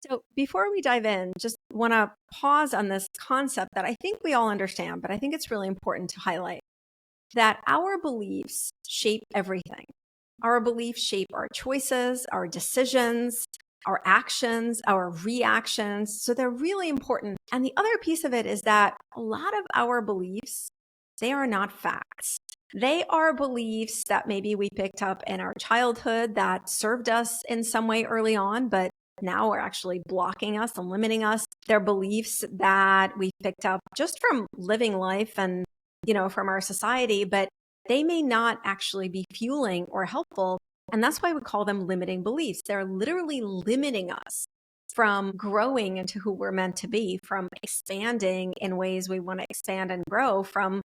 So before we dive in, just want to pause on this concept that I think we all understand, but I think it's really important to highlight that our beliefs shape everything. Our beliefs shape our choices, our decisions, our actions, our reactions. So they're really important. And the other piece of it is that a lot of our beliefs, they are not facts. They are beliefs that maybe we picked up in our childhood that served us in some way early on, but now are actually blocking us and limiting us. They're beliefs that we picked up just from living life and, from our society, but they may not actually be fueling or helpful. And that's why we call them limiting beliefs. They're literally limiting us from growing into who we're meant to be, from expanding in ways we want to expand and grow, from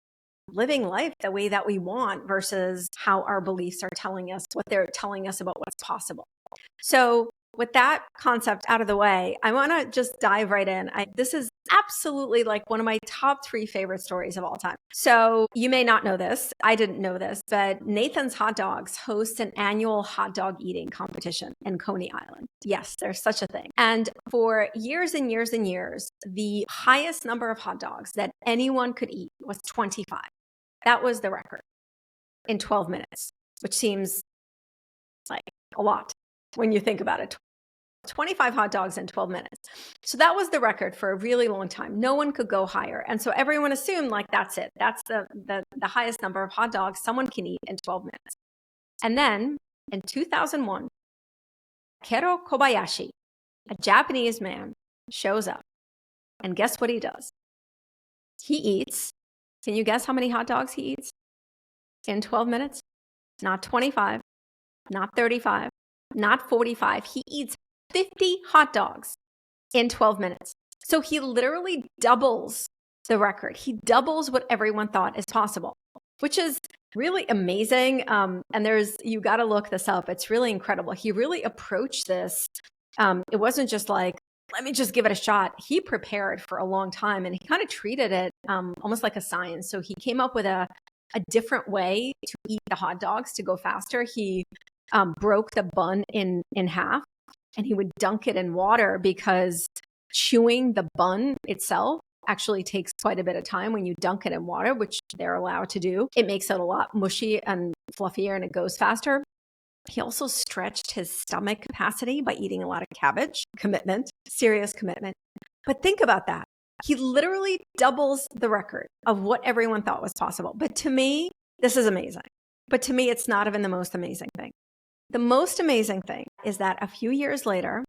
living life the way that we want versus how our beliefs are telling us, what they're telling us about what's possible. So with that concept out of the way, I want to just dive right in. This is absolutely like one of my top 3 favorite stories of all time. So you may not know this. I didn't know this, but Nathan's Hot Dogs hosts an annual hot dog eating competition in Coney Island. Yes, there's such a thing. And for years and years and years, the highest number of hot dogs that anyone could eat was 25. That was the record in 12 minutes, which seems like a lot when you think about it. 25 hot dogs in 12 minutes. So that was the record for a really long time. No one could go higher. And so everyone assumed like, that's it. That's the highest number of hot dogs someone can eat in 12 minutes. And then in 2001, Takeru Kobayashi, a Japanese man, shows up. And guess what he does? He eats. Can you guess how many hot dogs he eats in 12 minutes? Not 25, not 35, not 45. He eats 50 hot dogs in 12 minutes. So he literally doubles the record. He doubles what everyone thought is possible, which is really amazing. And you got to look this up. It's really incredible. He really approached this. It wasn't just like, let me just give it a shot. He prepared for a long time and he kind of treated it almost like a science. So he came up with a different way to eat the hot dogs to go faster. He broke the bun in half. And he would dunk it in water because chewing the bun itself actually takes quite a bit of time when you dunk it in water, which they're allowed to do. It makes it a lot mushy and fluffier and it goes faster. He also stretched his stomach capacity by eating a lot of cabbage. Commitment, serious commitment. But think about that. He literally doubles the record of what everyone thought was possible. But to me, this is amazing. But to me, it's not even the most amazing thing. The most amazing thing is that a few years later,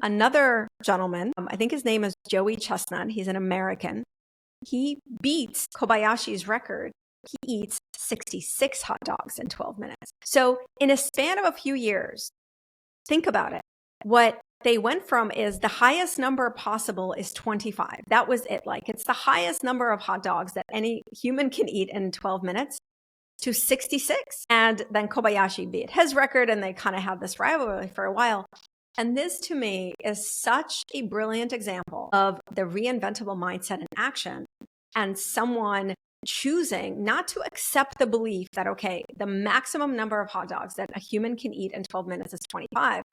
another gentleman, I think his name is Joey Chestnut, he's an American, he beats Kobayashi's record. He eats 66 hot dogs in 12 minutes. So in a span of a few years, think about it. What they went from is the highest number possible is 25. That was it. Like it's the highest number of hot dogs that any human can eat in 12 minutes. To 66. And then Kobayashi beat his record and they kind of had this rivalry for a while. And this to me is such a brilliant example of the reinventable mindset in action and someone choosing not to accept the belief that, okay, the maximum number of hot dogs that a human can eat in 12 minutes is 25.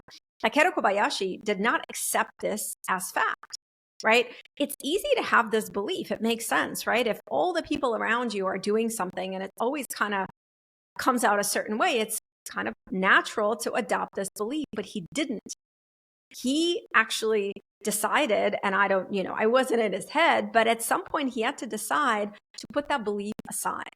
Takeru Kobayashi did not accept this as fact. Right? It's easy to have this belief. It makes sense, right? If all the people around you are doing something and it always kind of comes out a certain way, it's kind of natural to adopt this belief, but he didn't. He actually decided, and I wasn't in his head, but at some point he had to decide to put that belief aside.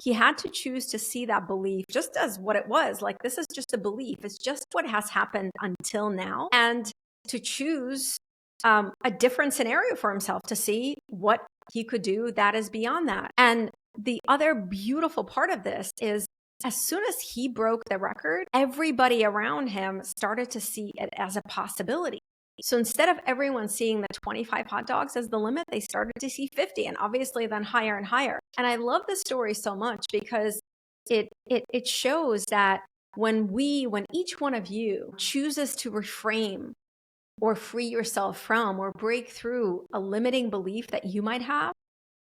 He had to choose to see that belief just as what it was. Like, this is just a belief. It's just what has happened until now. And to choose a different scenario for himself to see what he could do that is beyond that. And the other beautiful part of this is as soon as he broke the record, everybody around him started to see it as a possibility. So instead of everyone seeing the 25 hot dogs as the limit, they started to see 50 and obviously then higher and higher. And I love this story so much because it shows that when each one of you chooses to reframe or free yourself from or break through a limiting belief that you might have,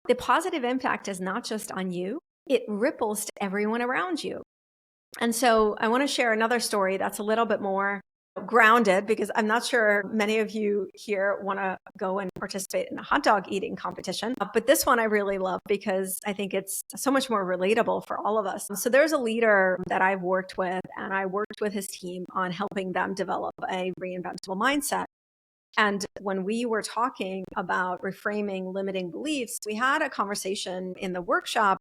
the positive impact is not just on you, it ripples to everyone around you. And so I want to share another story that's a little bit more grounded, because I'm not sure many of you here want to go and participate in a hot dog eating competition. But this one I really love because I think it's so much more relatable for all of us. So there's a leader that I've worked with, and I worked with his team on helping them develop a reinventable mindset. And when we were talking about reframing limiting beliefs, we had a conversation in the workshop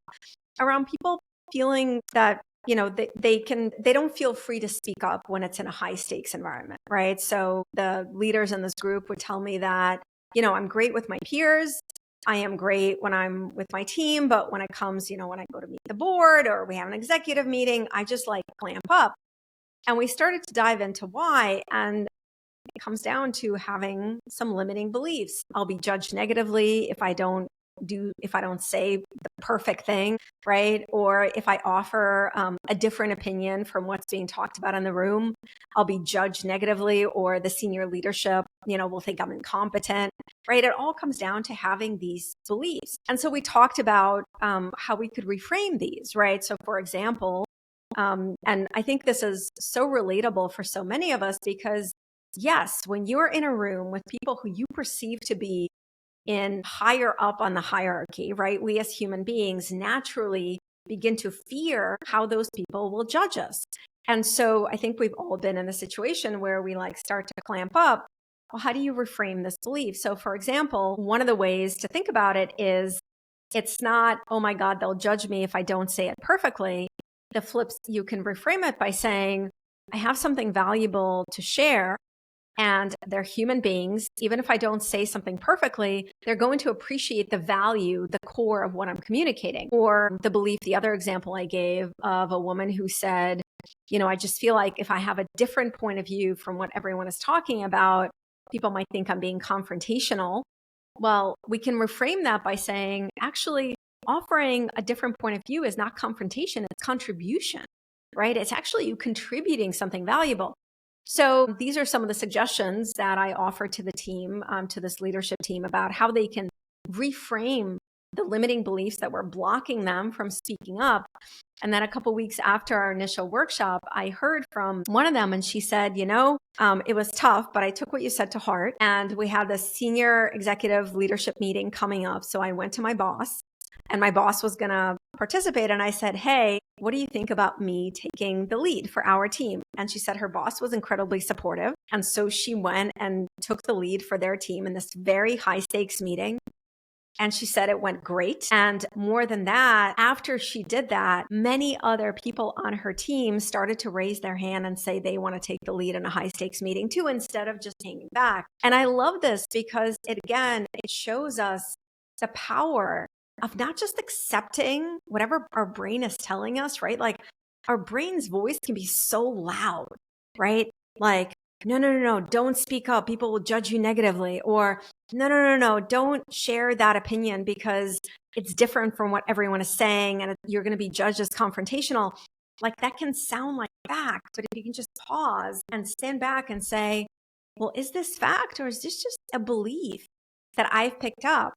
around people feeling that, they don't feel free to speak up when it's in a high stakes environment, right? So the leaders in this group would tell me that, I'm great with my peers. I am great when I'm with my team, but when it comes, when I go to meet the board or we have an executive meeting, I just like clamp up. And we started to dive into why. And it comes down to having some limiting beliefs. I'll be judged negatively if I don't say the perfect thing, right? Or if I offer a different opinion from what's being talked about in the room, I'll be judged negatively, or the senior leadership, will think I'm incompetent, right? It all comes down to having these beliefs. And so we talked about how we could reframe these, right? So for example, and I think this is so relatable for so many of us because yes, when you're in a room with people who you perceive to be in higher up on the hierarchy, right? We as human beings naturally begin to fear how those people will judge us. And so I think we've all been in a situation where we start to clamp up. Well, how do you reframe this belief? So for example, one of the ways to think about it is it's not, oh my God, they'll judge me if I don't say it perfectly. The flips, you can reframe it by saying, I have something valuable to share. And they're human beings. Even if I don't say something perfectly, they're going to appreciate the value, the core of what I'm communicating. Or the belief, the other example I gave of a woman who said, I just feel like if I have a different point of view from what everyone is talking about, people might think I'm being confrontational. Well, we can reframe that by saying, actually, offering a different point of view is not confrontation, it's contribution, right? It's actually you contributing something valuable. So these are some of the suggestions that I offer to the team, to this leadership team, about how they can reframe the limiting beliefs that were blocking them from speaking up. And then a couple of weeks after our initial workshop, I heard from one of them and she said, it was tough, but I took what you said to heart. And we had this senior executive leadership meeting coming up. So I went to my boss, and my boss was going to participate. And I said, hey, what do you think about me taking the lead for our team? And she said her boss was incredibly supportive. And so she went and took the lead for their team in this very high stakes meeting. And she said it went great. And more than that, after she did that, many other people on her team started to raise their hand and say they want to take the lead in a high stakes meeting too, instead of just hanging back. And I love this because it shows us the power of not just accepting whatever our brain is telling us, right? Our brain's voice can be so loud, right? No, don't speak up. People will judge you negatively. Or no, don't share that opinion because it's different from what everyone is saying and you're going to be judged as confrontational. That can sound like fact, but if you can just pause and stand back and say, well, is this fact or is this just a belief that I've picked up?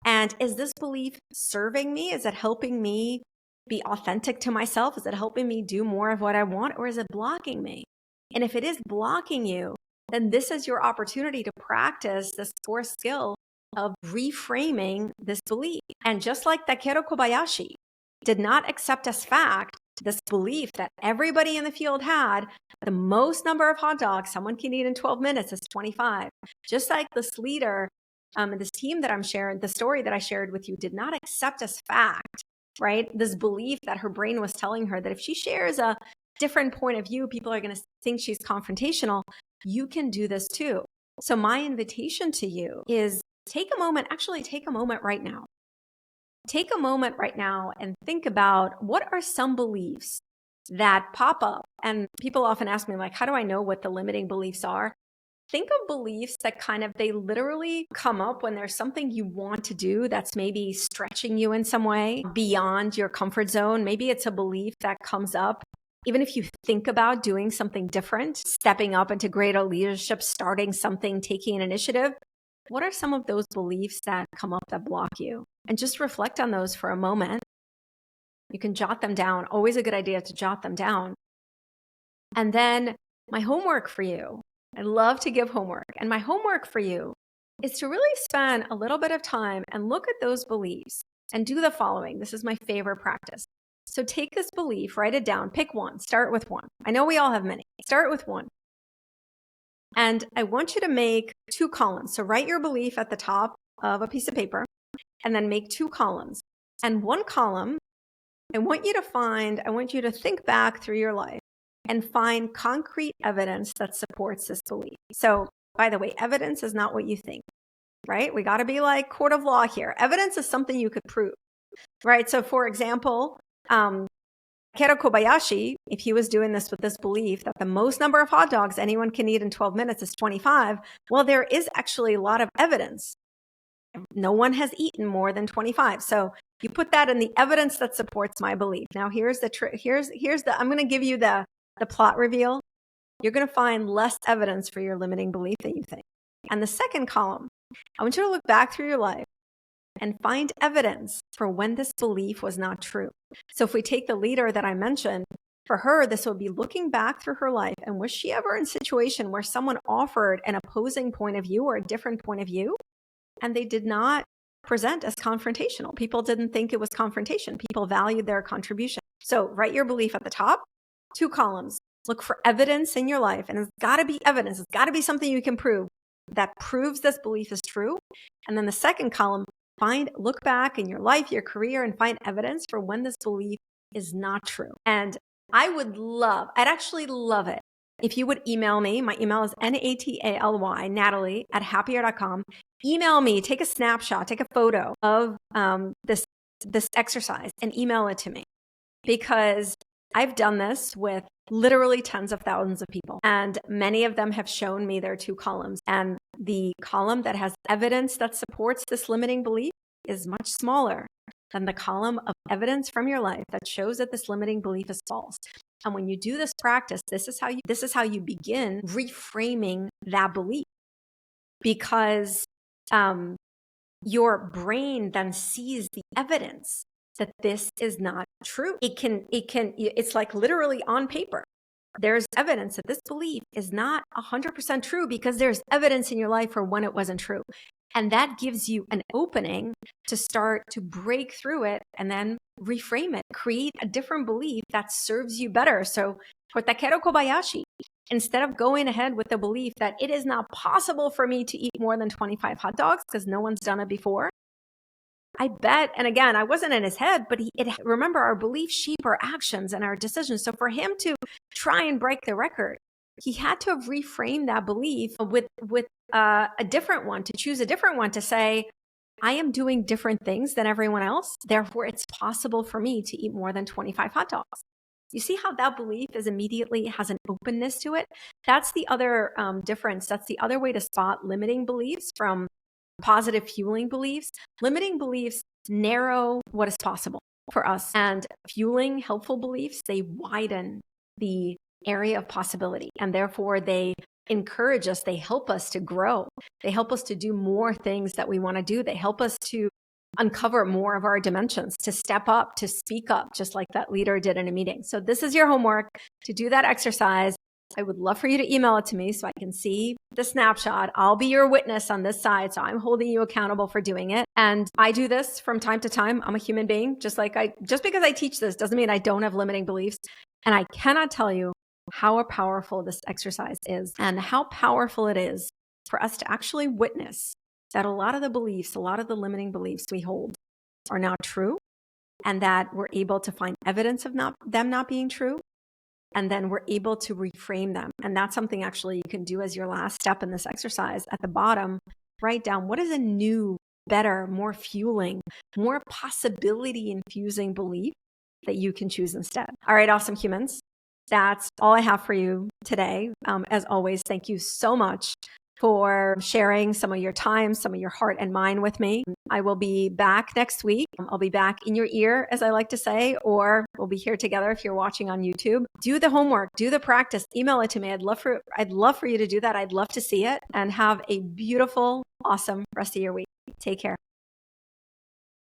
And is this belief serving me? Is it helping me be authentic to myself? Is it helping me do more of what I want, or is it blocking me? And if it is blocking you, then this is your opportunity to practice this core skill of reframing this belief. And just like Takeru Kobayashi did not accept as fact this belief that everybody in the field had, the most number of hot dogs someone can eat in 12 minutes is 25. Just like this leader, this team that I'm sharing, the story that I shared with you, did not accept as fact, right? This belief that her brain was telling her that if she shares a different point of view, people are going to think she's confrontational. You can do this too. So my invitation to you is take a moment right now. Take a moment right now and think about what are some beliefs that pop up. And people often ask me, how do I know what the limiting beliefs are? Think of beliefs that they literally come up when there's something you want to do that's maybe stretching you in some way beyond your comfort zone. Maybe it's a belief that comes up even if you think about doing something different, stepping up into greater leadership, starting something, taking an initiative. What are some of those beliefs that come up that block you? And just reflect on those for a moment. You can jot them down. Always a good idea to jot them down. And then my homework for you, I love to give homework. And my homework for you is to really spend a little bit of time and look at those beliefs and do the following. This is my favorite practice. So take this belief, write it down, pick one, start with one. I know we all have many. Start with one. And I want you to make 2 columns. So write your belief at the top of a piece of paper and then make 2 columns. And one column, I want you to think back through your life and find concrete evidence that supports this belief. So, by the way, evidence is not what you think, right? We got to be like court of law here. Evidence is something you could prove, right? So, for example, Takeru Kobayashi, if he was doing this with this belief that the most number of hot dogs anyone can eat in 12 minutes is 25, well, there is actually a lot of evidence. No one has eaten more than 25. So you put that in the evidence that supports my belief. Now, here's the trick. I'm going to give you the plot reveal. You're going to find less evidence for your limiting belief than you think. And the second column, I want you to look back through your life and find evidence for when this belief was not true. So if we take the leader that I mentioned, for her, this would be looking back through her life. And was she ever in a situation where someone offered an opposing point of view or a different point of view, and they did not present as confrontational? People didn't think it was confrontation. People valued their contribution. So write your belief at the top, 2 columns. Look for evidence in your life. And it's got to be evidence. It's got to be something you can prove that proves this belief is true. And then the second column, look back in your life, your career, and find evidence for when this belief is not true. And I'd actually love it if you would email me. My email is Natalie, Natalie at happier.com. Email me, take a snapshot, take a photo of this exercise and email it to me, because I've done this with literally tens of thousands of people, and many of them have shown me their 2 columns. And the column that has evidence that supports this limiting belief is much smaller than the column of evidence from your life that shows that this limiting belief is false. And when you do this practice, this is how you begin reframing that belief, because your brain then sees the evidence that this is not true. It's like literally on paper. There's evidence that this belief is not 100% true, because there's evidence in your life for when it wasn't true. And that gives you an opening to start to break through it and then reframe it, create a different belief that serves you better. So for Takeru Kobayashi, instead of going ahead with the belief that it is not possible for me to eat more than 25 hot dogs because no one's done it before, I bet, and again, I wasn't in his head, but remember, our beliefs shape our actions and our decisions. So for him to try and break the record, he had to have reframed that belief with a different one, to choose a different one, to say, I am doing different things than everyone else. Therefore, it's possible for me to eat more than 25 hot dogs. You see how that belief immediately has an openness to it? That's the other difference. That's the other way to spot limiting beliefs from positive fueling beliefs. Limiting beliefs narrow what is possible for us, and fueling helpful beliefs, they widen the area of possibility, and therefore they encourage us, they help us to grow, they help us to do more things that we want to do, they help us to uncover more of our dimensions, to step up, to speak up, just like that leader did in a meeting. So this is your homework to do that exercise. I would love for you to email it to me so I can see the snapshot. I'll be your witness on this side, so I'm holding you accountable for doing it. And I do this from time to time. I'm a human being, just because I teach this doesn't mean I don't have limiting beliefs. And I cannot tell you how powerful this exercise is, and how powerful it is for us to actually witness that a lot of the limiting beliefs we hold are not true, and that we're able to find evidence of them not being true. And then we're able to reframe them. And that's something actually you can do as your last step in this exercise. At the bottom, write down, what is a new, better, more fueling, more possibility infusing belief that you can choose instead. All right, awesome humans. That's all I have for you today. As always, thank you so much for sharing some of your time, some of your heart and mind with me. I will be back next week. I'll be back in your ear, as I like to say, or we'll be here together if you're watching on YouTube. Do the homework, do the practice, email it to me. I'd love for you to do that. I'd love to see it, and have a beautiful, awesome rest of your week. Take care.